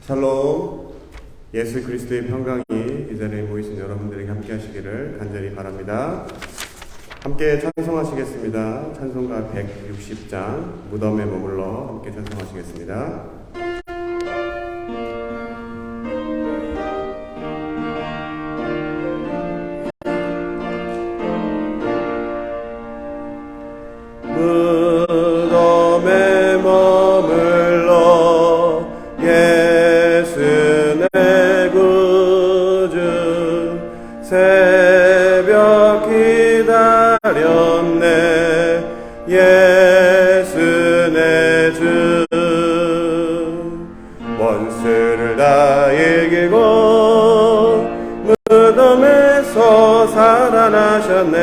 샬롬. 예수 그리스도의 평강이 이 자리에 모이신 여러분들에게 함께 하시기를 간절히 바랍니다. 함께 찬송하시겠습니다. 찬송가 160장 무덤에 머물러 함께 찬송하시겠습니다. 무덤에 머물러 예수 내 구주 새벽 기다렸네 예수 내 주 원수를 다 이기고 무덤에서 살아나셨네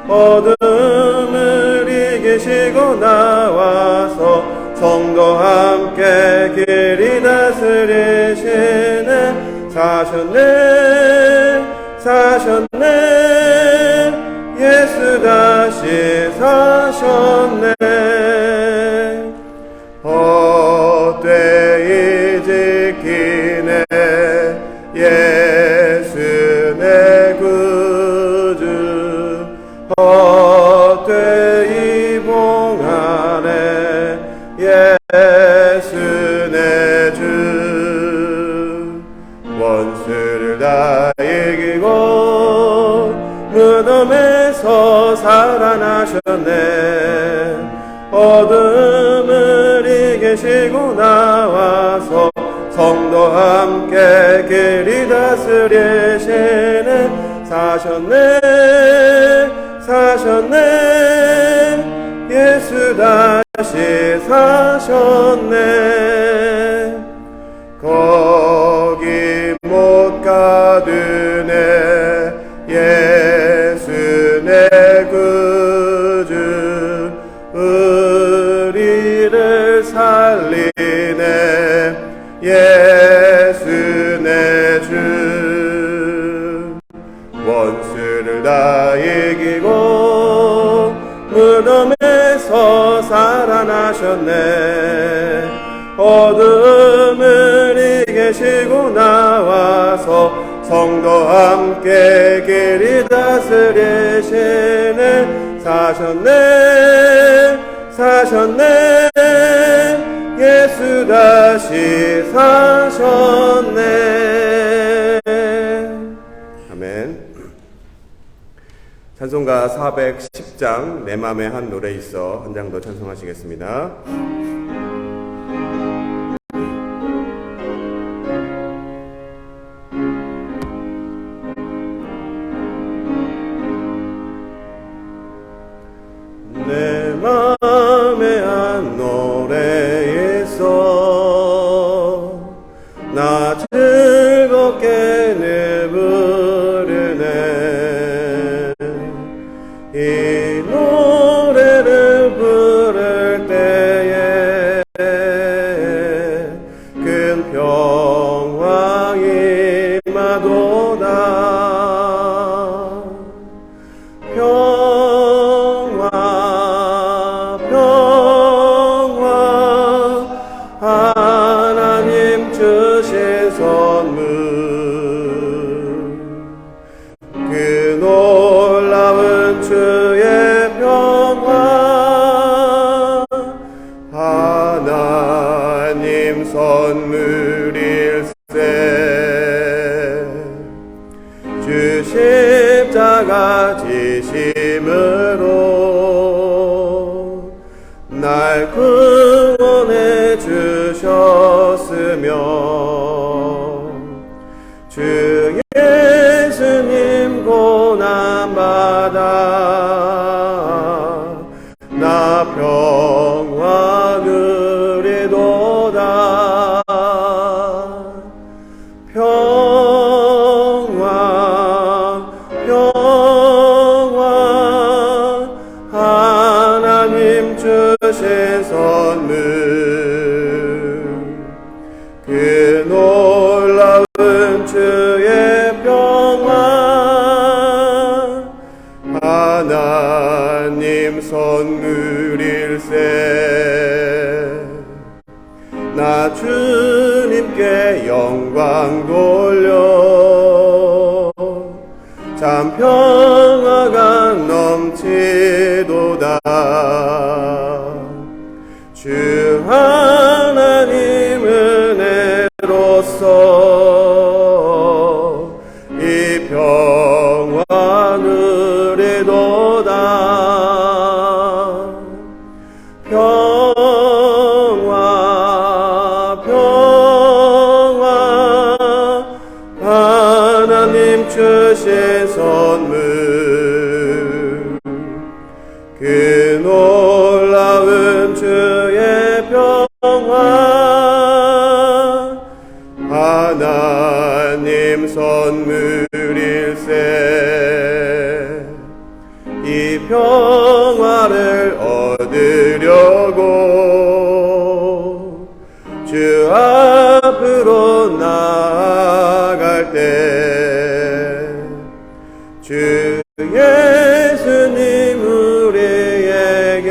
어둠을 이기시고 나와서 성도 함께 길이 다스리시네 사셨네 예수 다시 사셨네 헛되이 지키네 예수 내 구주 헛되이 봉하네 예수 내 주 원수를 다 이기고 무덤에서 살아나셨네 어둠을 이기시고 나와서 성도 함께 길이 다스리시네 사셨네 예수 다시 사셨네 거기 못 가두네 예수 내 구주 우리를 살리네 예수 내 주 원수를 다 이기고 무덤에서 살아나셨네 어둠을 이기시고 나와서 성도 함께 길이 다스리시네 사셨네 예수 다시 사셨네 아멘. 찬송가 410장 내 맘에 한 노래 있어 한 장 더 찬송하시겠습니다. 내 맘에 한 노래 있어 나 즐겁게 늘 부르네 이 노래를 부를 때에 큰 평화 임하도다 평화 하나님 주신 선물 그 놀라운 주의 평화 하나님 선물일세 주 십자가 지심으로 날 구원해 주셨으며 주 예수님 고난받아 나 평화 누리도다 평화 하나님 주신 선물 그 하나님 선물일세. 나 주님께 영광 돌려 참 평화가 넘치도다. 주 하나님 은혜로서 이 평화 누리도다. 평화 평화 하나님 주신 선물, 그 놀라운 주의 평화 하나님 선물일세. 이 평화를 얻으려고 주 앞으로 나아갈 때 주 예수님 우리에게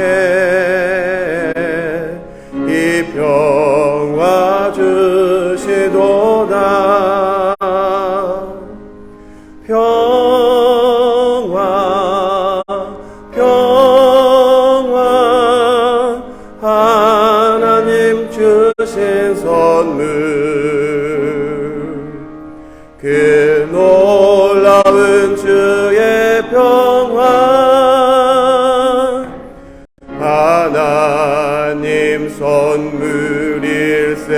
이 평화 주시도다. 평화 평화 하나님 주신 선물, 그 놀라운 주의 평화 하나님 선물일세.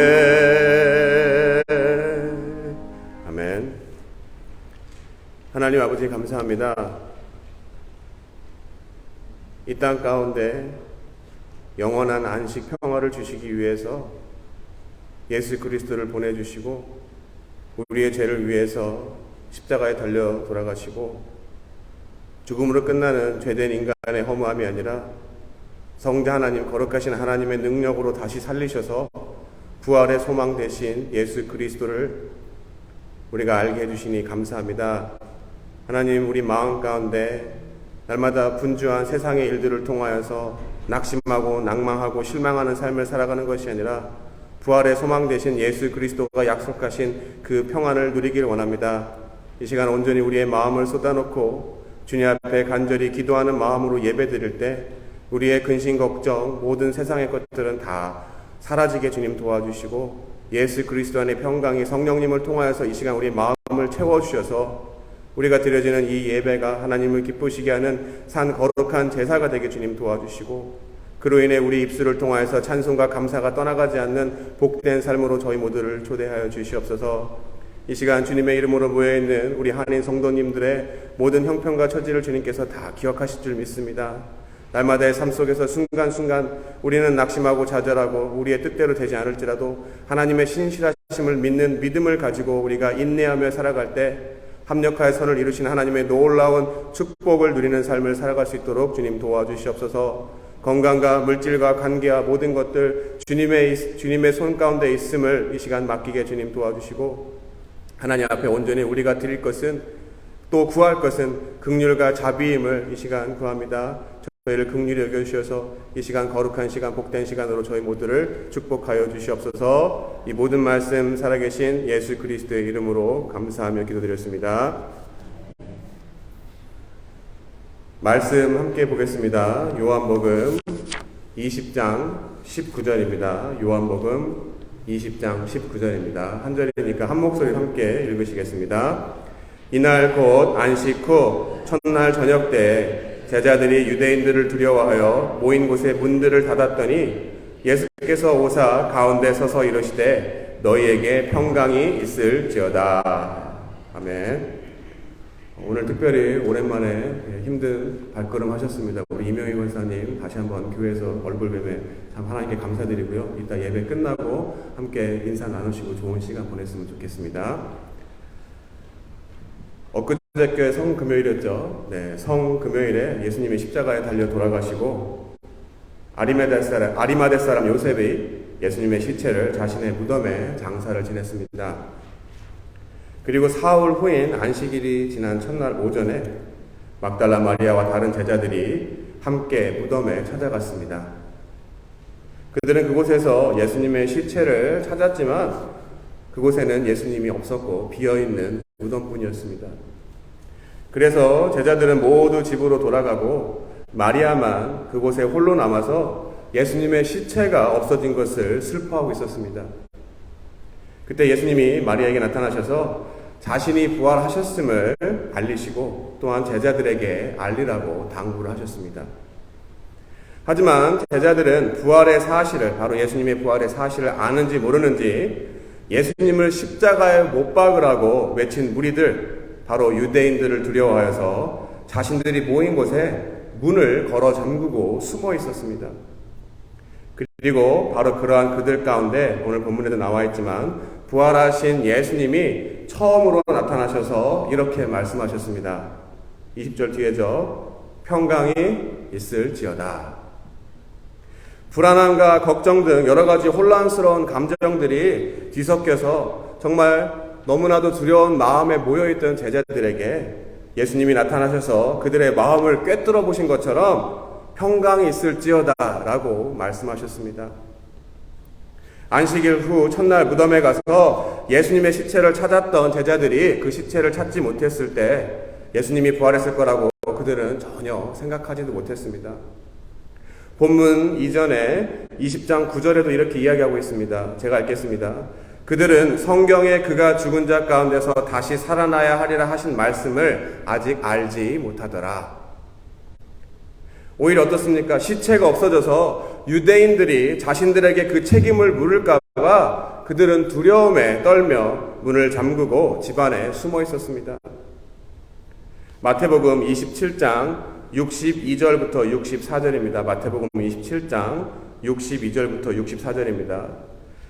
아멘. 하나님 아버지 감사합니다. 이 땅 가운데 영원한 안식 평화를 주시기 위해서 예수 그리스도를 보내주시고 우리의 죄를 위해서 십자가에 달려 돌아가시고 죽음으로 끝나는 죄된 인간의 허무함이 아니라 성자 하나님, 거룩하신 하나님의 능력으로 다시 살리셔서 부활의 소망 되신 예수 그리스도를 우리가 알게 해주시니 감사합니다. 하나님, 우리 마음 가운데 날마다 분주한 세상의 일들을 통하여서 낙심하고 낭망하고 실망하는 삶을 살아가는 것이 아니라 부활의 소망 되신 예수 그리스도가 약속하신 그 평안을 누리길 원합니다. 이 시간 온전히 우리의 마음을 쏟아놓고 주님 앞에 간절히 기도하는 마음으로 예배드릴 때 우리의 근심 걱정, 모든 세상의 것들은 다 사라지게 주님 도와주시고 예수 그리스도 안의 평강이 성령님을 통하여서 이 시간 우리의 마음을 채워주셔서 우리가 드려지는 이 예배가 하나님을 기쁘시게 하는 산 거룩한 제사가 되게 주님 도와주시고 그로 인해 우리 입술을 통하여서 찬송과 감사가 떠나가지 않는 복된 삶으로 저희 모두를 초대하여 주시옵소서. 이 시간 주님의 이름으로 모여있는 우리 한인 성도님들의 모든 형편과 처지를 주님께서 다 기억하실 줄 믿습니다. 날마다의 삶 속에서 순간순간 우리는 낙심하고 좌절하고 우리의 뜻대로 되지 않을지라도 하나님의 신실하심을 믿는 믿음을 가지고 우리가 인내하며 살아갈 때 합력하여 선을 이루신 하나님의 놀라운 축복을 누리는 삶을 살아갈 수 있도록 주님 도와주시옵소서. 건강과 물질과 관계와 모든 것들 주님의 손 가운데 있음을 이 시간 맡기게 주님 도와주시고 하나님 앞에 온전히 우리가 드릴 것은 또 구할 것은 긍휼과 자비임을 이 시간 구합니다. 저희를 긍휼히 여겨주셔서 이 시간 거룩한 시간, 복된 시간으로 저희 모두를 축복하여 주시옵소서. 이 모든 말씀 살아계신 예수 그리스도의 이름으로 감사하며 기도드렸습니다. 말씀 함께 보겠습니다. 요한복음 20장 19절입니다. 요한복음 20장 19절입니다. 한 절이니까 한 목소리 함께 읽으시겠습니다. 이날 곧 안식 후 첫날 저녁 때 제자들이 유대인들을 두려워하여 모인 곳에 문들을 닫았더니 예수께서 오사 가운데 서서 이르시되 너희에게 평강이 있을지어다. 아멘. 오늘 특별히 오랜만에 힘든 발걸음 하셨습니다. 우리 이명희 권사님 다시 한번 교회에서 얼굴 뵈매 참 하나님께 감사드리고요. 이따 예배 끝나고 함께 인사 나누시고 좋은 시간 보냈으면 좋겠습니다. 엊그저께 성금요일이었죠. 네, 성금요일에 예수님이 십자가에 달려 돌아가시고 아리마대 사람 요셉이 예수님의 시체를 자신의 무덤에 장사를 지냈습니다. 그리고 사흘 후인 안식일이 지난 첫날 오전에 막달라 마리아와 다른 제자들이 함께 무덤에 찾아갔습니다. 그들은 그곳에서 예수님의 시체를 찾았지만 그곳에는 예수님이 없었고 비어있는 무덤뿐이었습니다. 그래서 제자들은 모두 집으로 돌아가고 마리아만 그곳에 홀로 남아서 예수님의 시체가 없어진 것을 슬퍼하고 있었습니다. 그때 예수님이 마리아에게 나타나셔서 자신이 부활하셨음을 알리시고 또한 제자들에게 알리라고 당부를 하셨습니다. 하지만 제자들은 부활의 사실을, 바로 예수님의 부활의 사실을 아는지 모르는지 예수님을 십자가에 못 박으라고 외친 무리들, 바로 유대인들을 두려워하여서 자신들이 모인 곳에 문을 걸어 잠그고 숨어 있었습니다. 그리고 바로 그러한 그들 가운데 오늘 본문에도 나와 있지만 부활하신 예수님이 처음으로 나타나셔서 이렇게 말씀하셨습니다. 20절 뒤에죠. 평강이 있을지어다. 불안함과 걱정 등 여러 가지 혼란스러운 감정들이 뒤섞여서 정말 너무나도 두려운 마음에 모여있던 제자들에게 예수님이 나타나셔서 그들의 마음을 꿰뚫어 보신 것처럼 평강이 있을지어다 라고 말씀하셨습니다. 안식일 후 첫날 무덤에 가서 예수님의 시체를 찾았던 제자들이 그 시체를 찾지 못했을 때 예수님이 부활했을 거라고 그들은 전혀 생각하지도 못했습니다. 본문 이전에 20장 9절에도 이렇게 이야기하고 있습니다. 제가 읽겠습니다. 그들은 성경에 그가 죽은 자 가운데서 다시 살아나야 하리라 하신 말씀을 아직 알지 못하더라. 오히려 어떻습니까? 시체가 없어져서 유대인들이 자신들에게 그 책임을 물을까봐 그들은 두려움에 떨며 문을 잠그고 집안에 숨어 있었습니다. 마태복음 27장 62절부터 64절입니다. 마태복음 27장 62절부터 64절입니다.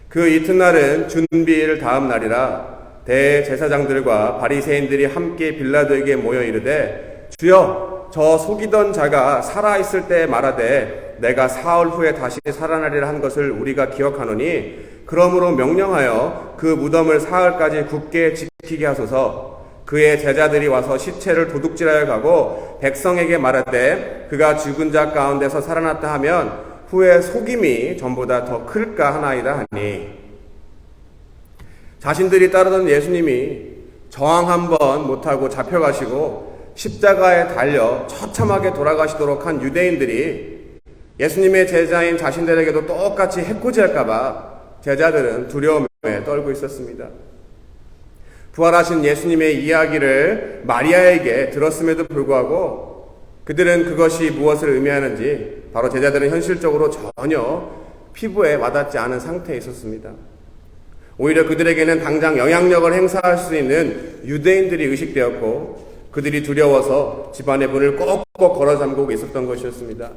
그 이튿날은 준비일 다음 날이라 대제사장들과 바리새인들이 함께 빌라도에게 모여 이르되 주여 저 속이던 자가 살아있을 때 말하되 내가 사흘 후에 다시 살아나리라 한 것을 우리가 기억하노니 그러므로 명령하여 그 무덤을 사흘까지 굳게 지키게 하소서. 그의 제자들이 와서 시체를 도둑질하여 가고 백성에게 말하되 그가 죽은 자 가운데서 살아났다 하면 후에 속임이 전보다 더 클까 하나이다 하니 자신들이 따르던 예수님이 저항 한번 못하고 잡혀가시고 십자가에 달려 처참하게 돌아가시도록 한 유대인들이 예수님의 제자인 자신들에게도 똑같이 해코지할까봐 제자들은 두려움에 떨고 있었습니다. 부활하신 예수님의 이야기를 마리아에게 들었음에도 불구하고 그들은 그것이 무엇을 의미하는지 바로 제자들은 현실적으로 전혀 피부에 와닿지 않은 상태에 있었습니다. 오히려 그들에게는 당장 영향력을 행사할 수 있는 유대인들이 의식되었고 그들이 두려워서 집안의 문을 꼭꼭 걸어 잠그고 있었던 것이었습니다.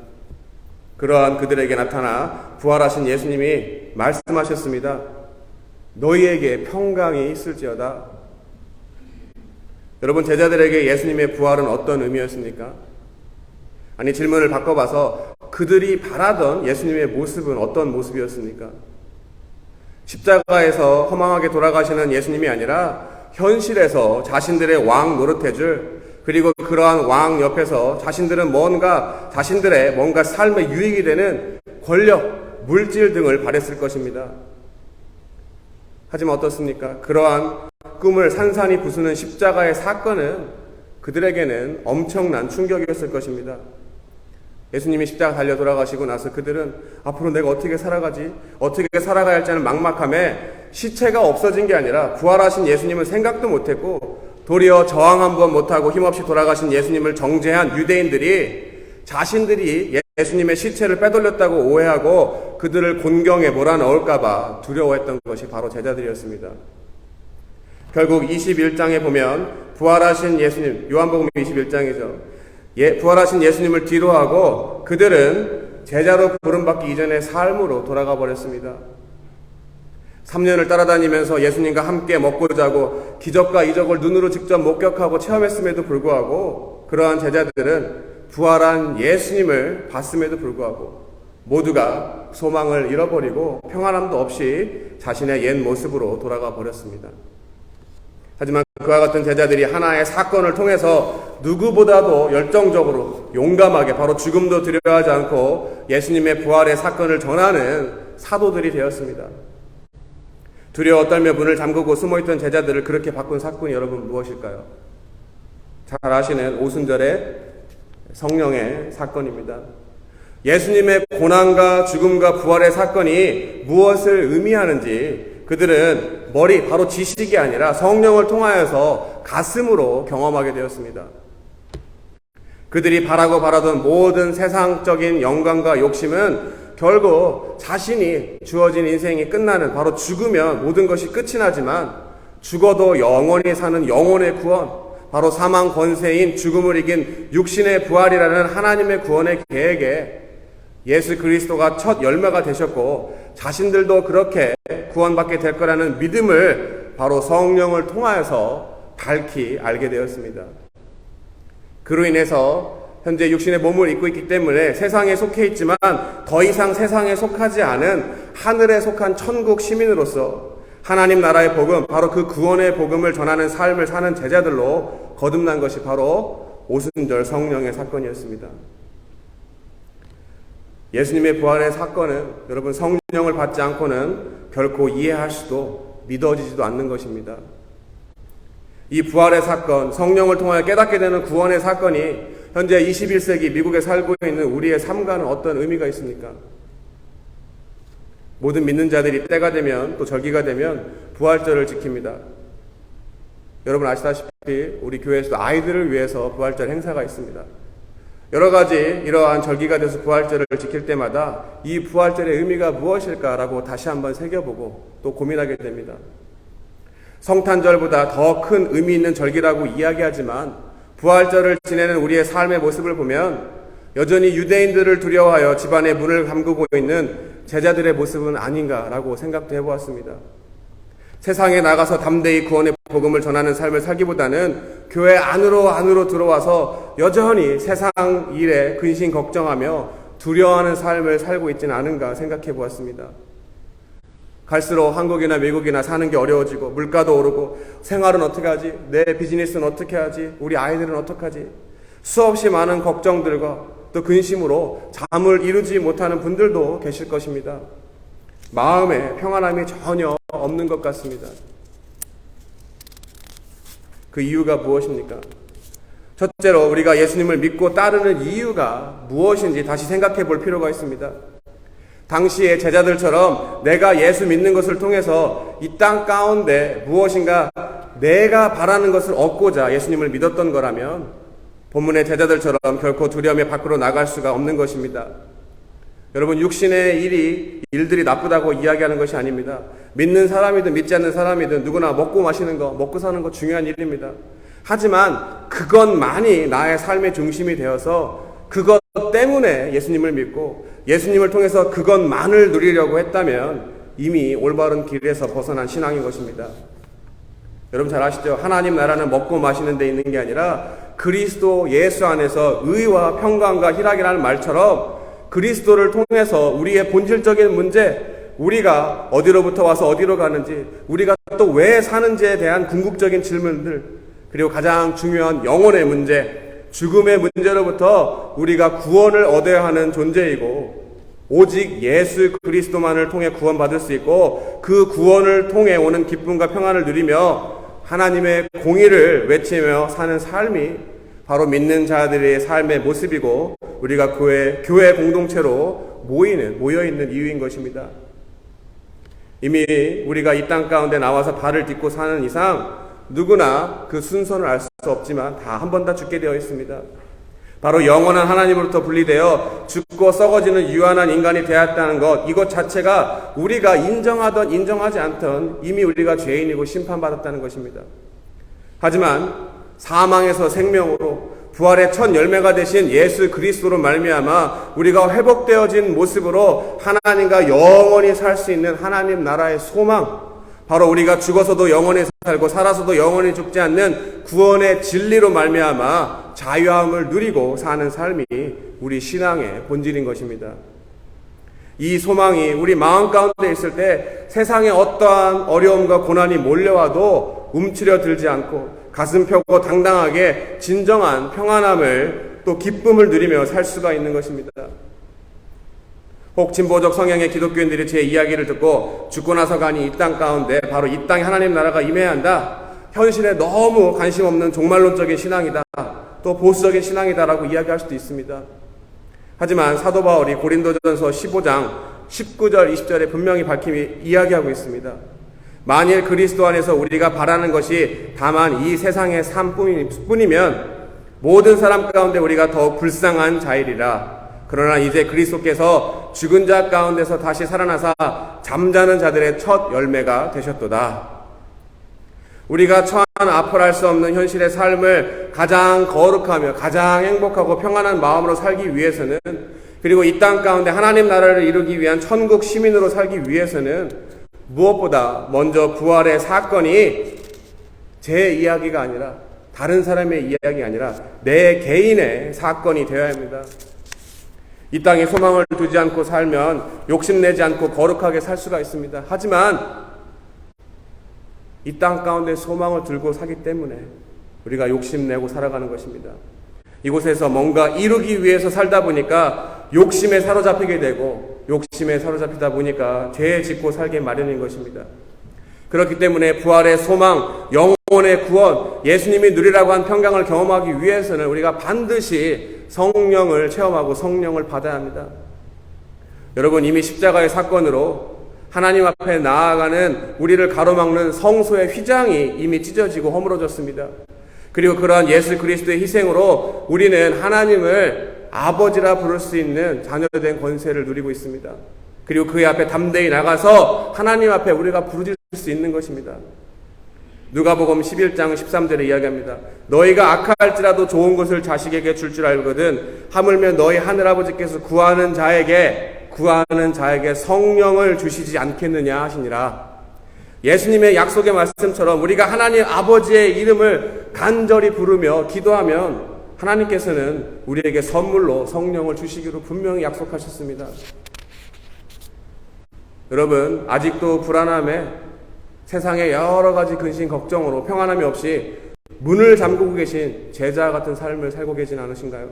그러한 그들에게 나타나 부활하신 예수님이 말씀하셨습니다. 너희에게 평강이 있을지어다. 여러분, 제자들에게 예수님의 부활은 어떤 의미였습니까? 아니, 질문을 바꿔봐서 그들이 바라던 예수님의 모습은 어떤 모습이었습니까? 십자가에서 허망하게 돌아가시는 예수님이 아니라 현실에서 자신들의 왕 노릇해줄, 그리고 그러한 왕 옆에서 자신들의 뭔가 삶의 유익이 되는 권력, 물질 등을 바랬을 것입니다. 하지만 어떻습니까? 그러한 꿈을 산산이 부수는 십자가의 사건은 그들에게는 엄청난 충격이었을 것입니다. 예수님이 십자가 달려 돌아가시고 나서 그들은 앞으로 내가 어떻게 살아가지? 어떻게 살아가야 할지 하는 막막함에 시체가 없어진 게 아니라 부활하신 예수님은 생각도 못했고 도리어 저항 한번 못하고 힘없이 돌아가신 예수님을 정죄한 유대인들이 자신들이 예수님의 시체를 빼돌렸다고 오해하고 그들을 곤경에 몰아넣을까봐 두려워했던 것이 바로 제자들이었습니다. 결국 21장에 보면 부활하신 예수님, 요한복음 21장이죠. 부활하신 예수님을 뒤로하고 그들은 제자로 부름받기 이전의 삶으로 돌아가 버렸습니다. 3년을 따라다니면서 예수님과 함께 먹고 자고 기적과 이적을 눈으로 직접 목격하고 체험했음에도 불구하고 그러한 제자들은 부활한 예수님을 봤음에도 불구하고 모두가 소망을 잃어버리고 평안함도 없이 자신의 옛 모습으로 돌아가 버렸습니다. 하지만 그와 같은 제자들이 하나의 사건을 통해서 누구보다도 열정적으로 용감하게 바로 죽음도 두려워하지 않고 예수님의 부활의 사건을 전하는 사도들이 되었습니다. 두려워 떨며 문을 잠그고 숨어있던 제자들을 그렇게 바꾼 사건이 여러분 무엇일까요? 잘 아시는 오순절의 성령의 사건입니다. 예수님의 고난과 죽음과 부활의 사건이 무엇을 의미하는지 그들은 바로 지식이 아니라 성령을 통하여서 가슴으로 경험하게 되었습니다. 그들이 바라던 모든 세상적인 영광과 욕심은 결국 자신이 주어진 인생이 끝나는 바로 죽으면 모든 것이 끝이 나지만 죽어도 영원히 사는 영혼의 구원, 바로 사망 권세인 죽음을 이긴 육신의 부활이라는 하나님의 구원의 계획에 예수 그리스도가 첫 열매가 되셨고 자신들도 그렇게 구원받게 될 거라는 믿음을 바로 성령을 통하여서 밝히 알게 되었습니다. 그로 인해서 현재 육신의 몸을 입고 있기 때문에 세상에 속해 있지만 더 이상 세상에 속하지 않은 하늘에 속한 천국 시민으로서 하나님 나라의 복음, 바로 그 구원의 복음을 전하는 삶을 사는 제자들로 거듭난 것이 바로 오순절 성령의 사건이었습니다. 예수님의 부활의 사건은 여러분 성령을 받지 않고는 결코 이해할 수도 믿어지지도 않는 것입니다. 이 부활의 사건, 성령을 통하여 깨닫게 되는 구원의 사건이 현재 21세기 미국에 살고 있는 우리의 삶과는 어떤 의미가 있습니까? 모든 믿는 자들이 때가 되면 또 절기가 되면 부활절을 지킵니다. 여러분 아시다시피 우리 교회에서도 아이들을 위해서 부활절 행사가 있습니다. 여러 가지 이러한 절기가 돼서 부활절을 지킬 때마다 이 부활절의 의미가 무엇일까라고 다시 한번 새겨보고 또 고민하게 됩니다. 성탄절보다 더 큰 의미 있는 절기라고 이야기하지만 부활절을 지내는 우리의 삶의 모습을 보면 여전히 유대인들을 두려워하여 집안의 문을 잠그고 있는 제자들의 모습은 아닌가라고 생각도 해보았습니다. 세상에 나가서 담대히 구원의 복음을 전하는 삶을 살기보다는 교회 안으로 들어와서 여전히 세상 일에 근심 걱정하며 두려워하는 삶을 살고 있지는 않은가 생각해 보았습니다. 갈수록 한국이나 미국이나 사는 게 어려워지고 물가도 오르고 생활은 어떻게 하지? 내 비즈니스는 어떻게 하지? 우리 아이들은 어떻게 하지? 수없이 많은 걱정들과 또 근심으로 잠을 이루지 못하는 분들도 계실 것입니다. 마음에 평안함이 전혀 없는 것 같습니다. 그 이유가 무엇입니까? 첫째로 우리가 예수님을 믿고 따르는 이유가 무엇인지 다시 생각해 볼 필요가 있습니다. 당시의 제자들처럼 내가 예수 믿는 것을 통해서 이 땅 가운데 무엇인가 내가 바라는 것을 얻고자 예수님을 믿었던 거라면 본문의 제자들처럼 결코 두려움에 밖으로 나갈 수가 없는 것입니다. 여러분 육신의 일들이 나쁘다고 이야기하는 것이 아닙니다. 믿는 사람이든 믿지 않는 사람이든 누구나 먹고 마시는 거, 먹고 사는 거 중요한 일입니다. 하지만 그것만이 나의 삶의 중심이 되어서 그것 때문에 예수님을 믿고 예수님을 통해서 그것만을 누리려고 했다면 이미 올바른 길에서 벗어난 신앙인 것입니다. 여러분 잘 아시죠? 하나님 나라는 먹고 마시는 데 있는 게 아니라 그리스도 예수 안에서 의와 평강과 희락이라는 말처럼 그리스도를 통해서 우리의 본질적인 문제, 우리가 어디로부터 와서 어디로 가는지, 우리가 또 왜 사는지에 대한 궁극적인 질문들, 그리고 가장 중요한 영혼의 문제, 죽음의 문제로부터 우리가 구원을 얻어야 하는 존재이고 오직 예수 그리스도만을 통해 구원받을 수 있고 그 구원을 통해 오는 기쁨과 평안을 누리며 하나님의 공의를 외치며 사는 삶이 바로 믿는 자들의 삶의 모습이고 우리가 교회 공동체로 모여있는 이유인 것입니다. 이미 우리가 이 땅 가운데 나와서 발을 딛고 사는 이상 누구나 그 순서를 알 수 없지만 다 한 번 다 죽게 되어 있습니다. 바로 영원한 하나님으로부터 분리되어 죽고 썩어지는 유한한 인간이 되었다는 것, 이것 자체가 우리가 인정하던 인정하지 않던 이미 우리가 죄인이고 심판받았다는 것입니다. 하지만 사망에서 생명으로 부활의 첫 열매가 되신 예수 그리스도로 말미암아 우리가 회복되어진 모습으로 하나님과 영원히 살 수 있는 하나님 나라의 소망, 바로 우리가 죽어서도 영원히 살고 살아서도 영원히 죽지 않는 구원의 진리로 말미암아 자유함을 누리고 사는 삶이 우리 신앙의 본질인 것입니다. 이 소망이 우리 마음 가운데 있을 때 세상에 어떠한 어려움과 고난이 몰려와도 움츠려 들지 않고 가슴 펴고 당당하게 진정한 평안함을 또 기쁨을 누리며 살 수가 있는 것입니다. 혹 진보적 성향의 기독교인들이 제 이야기를 듣고 죽고 나서 가니 이 땅 가운데 바로 이 땅에 하나님 나라가 임해야 한다, 현실에 너무 관심 없는 종말론적인 신앙이다, 또 보수적인 신앙이다라고 이야기할 수도 있습니다. 하지만 사도 바울이 고린도전서 15장 19절 20절에 분명히 밝히 이야기하고 있습니다. 만일 그리스도 안에서 우리가 바라는 것이 다만 이 세상의 삶뿐이면 모든 사람 가운데 우리가 더욱 불쌍한 자이리라. 그러나 이제 그리스도께서 죽은 자 가운데서 다시 살아나사 잠자는 자들의 첫 열매가 되셨도다. 우리가 처한 앞을 알 수 없는 현실의 삶을 가장 거룩하며 가장 행복하고 평안한 마음으로 살기 위해서는, 그리고 이 땅 가운데 하나님 나라를 이루기 위한 천국 시민으로 살기 위해서는 무엇보다 먼저 부활의 사건이 제 이야기가 아니라, 다른 사람의 이야기가 아니라 내 개인의 사건이 되어야 합니다. 이 땅에 소망을 두지 않고 살면 욕심내지 않고 거룩하게 살 수가 있습니다. 하지만 이 땅 가운데 소망을 들고 사기 때문에 우리가 욕심내고 살아가는 것입니다. 이곳에서 뭔가 이루기 위해서 살다 보니까 욕심에 사로잡히게 되고, 욕심에 사로잡히다 보니까 죄에 짓고 살게 마련인 것입니다. 그렇기 때문에 부활의 소망, 영혼의 구원, 예수님이 누리라고 한 평강을 경험하기 위해서는 우리가 반드시 성령을 체험하고 성령을 받아야 합니다. 여러분, 이미 십자가의 사건으로 하나님 앞에 나아가는 우리를 가로막는 성소의 휘장이 이미 찢어지고 허물어졌습니다. 그리고 그러한 예수 그리스도의 희생으로 우리는 하나님을 아버지라 부를 수 있는 자녀된 권세를 누리고 있습니다. 그리고 그의 앞에 담대히 나가서 하나님 앞에 우리가 부르짖을 수 있는 것입니다. 누가복음 11장 13절에 이야기합니다. 너희가 악할지라도 좋은 것을 자식에게 줄 줄 알거든 하물며 너희 하늘아버지께서 구하는 자에게 성령을 주시지 않겠느냐 하시니라. 예수님의 약속의 말씀처럼 우리가 하나님 아버지의 이름을 간절히 부르며 기도하면 하나님께서는 우리에게 선물로 성령을 주시기로 분명히 약속하셨습니다. 여러분, 아직도 불안함에 세상의 여러 가지 근심 걱정으로 평안함이 없이 문을 잠그고 계신 제자 같은 삶을 살고 계신 않으신가요?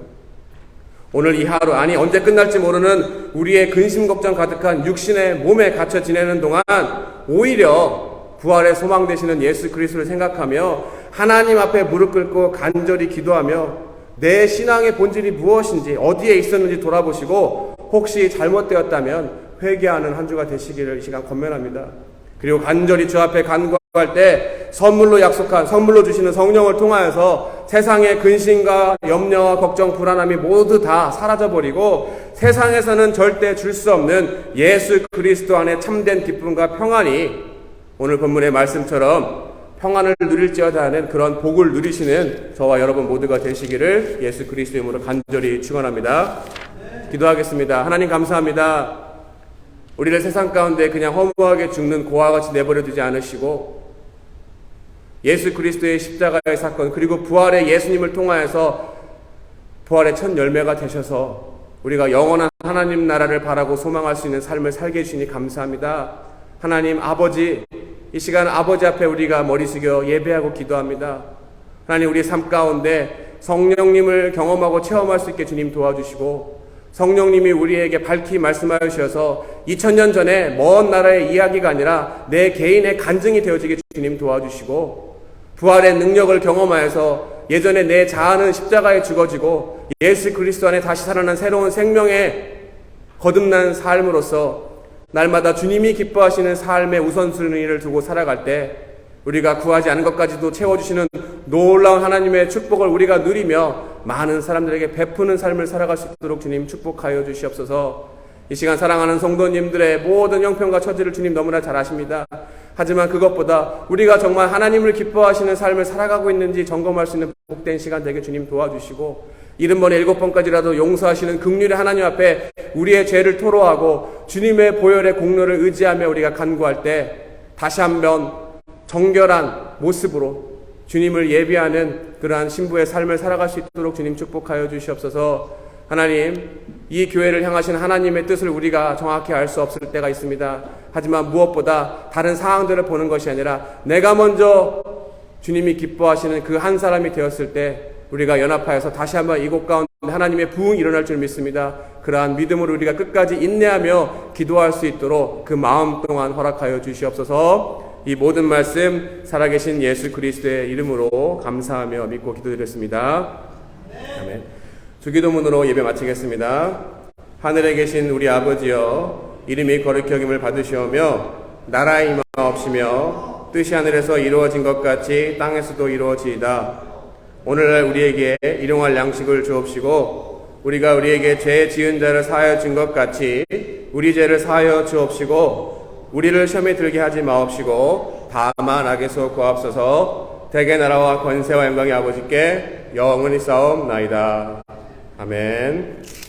오늘 이 하루, 아니 언제 끝날지 모르는 우리의 근심 걱정 가득한 육신의 몸에 갇혀 지내는 동안 오히려 부활의 소망 되시는 예수 그리스도를 생각하며 하나님 앞에 무릎 꿇고 간절히 기도하며 내 신앙의 본질이 무엇인지, 어디에 있었는지 돌아보시고 혹시 잘못되었다면 회개하는 한 주가 되시기를 이 시간 권면합니다. 그리고 간절히 주 앞에 간구할 때 선물로 주시는 성령을 통하여서 세상의 근심과 염려와 걱정, 불안함이 모두 다 사라져버리고 세상에서는 절대 줄 수 없는 예수 그리스도 안에 참된 기쁨과 평안이 오늘 본문의 말씀처럼 평안을 누릴지어다 하는 그런 복을 누리시는 저와 여러분 모두가 되시기를 예수 그리스도의 이름으로 간절히 축원합니다. 기도하겠습니다. 하나님 감사합니다. 우리를 세상 가운데 그냥 허무하게 죽는 고아와 같이 내버려 두지 않으시고 예수 그리스도의 십자가의 사건, 그리고 부활의 예수님을 통하여서 부활의 첫 열매가 되셔서 우리가 영원한 하나님 나라를 바라고 소망할 수 있는 삶을 살게 해주시니 감사합니다. 하나님 아버지, 이 시간 아버지 앞에 우리가 머리 숙여 예배하고 기도합니다. 하나님, 우리 삶 가운데 성령님을 경험하고 체험할 수 있게 주님 도와주시고, 성령님이 우리에게 밝히 말씀하여 주셔서 2000년 전에 먼 나라의 이야기가 아니라 내 개인의 간증이 되어지게 주님 도와주시고, 부활의 능력을 경험하여서 예전에 내 자아는 십자가에 죽어지고 예수 그리스도 안에 다시 살아난 새로운 생명의 거듭난 삶으로서 날마다 주님이 기뻐하시는 삶의 우선순위를 두고 살아갈 때 우리가 구하지 않은 것까지도 채워주시는 놀라운 하나님의 축복을 우리가 누리며 많은 사람들에게 베푸는 삶을 살아갈 수 있도록 주님 축복하여 주시옵소서. 이 시간 사랑하는 성도님들의 모든 형편과 처지를 주님 너무나 잘 아십니다. 하지만 그것보다 우리가 정말 하나님을 기뻐하시는 삶을 살아가고 있는지 점검할 수 있는 복된 시간 되게 주님 도와주시고, 70번에 7번까지라도 용서하시는 긍휼의 하나님 앞에 우리의 죄를 토로하고 주님의 보혈의 공로를 의지하며 우리가 간구할 때 다시 한번 정결한 모습으로 주님을 예비하는 그러한 신부의 삶을 살아갈 수 있도록 주님 축복하여 주시옵소서. 하나님, 이 교회를 향하신 하나님의 뜻을 우리가 정확히 알 수 없을 때가 있습니다. 하지만 무엇보다 다른 상황들을 보는 것이 아니라 내가 먼저 주님이 기뻐하시는 그 한 사람이 되었을 때 우리가 연합하여서 다시 한번 이곳 가운데 하나님의 부흥이 일어날 줄 믿습니다. 그러한 믿음으로 우리가 끝까지 인내하며 기도할 수 있도록 그 마음 동안 허락하여 주시옵소서. 이 모든 말씀 살아계신 예수 그리스도의 이름으로 감사하며 믿고 기도드렸습니다. 아멘. 주기도문으로 예배 마치겠습니다. 하늘에 계신 우리 아버지여, 이름이 거룩히 여김을 받으시오며 나라의 임하옵시며 뜻이 하늘에서 이루어진 것 같이 땅에서도 이루어지이다. 오늘날 우리에게 일용할 양식을 주옵시고 우리가 우리에게 죄 지은 자를 사하여 준 것 같이 우리 죄를 사하여 주옵시고 우리를 시험에 들게 하지 마옵시고 다만 악에서 구하옵소서. 대개 나라와 권세와 영광이 아버지께 영원히 싸움나이다. 아멘.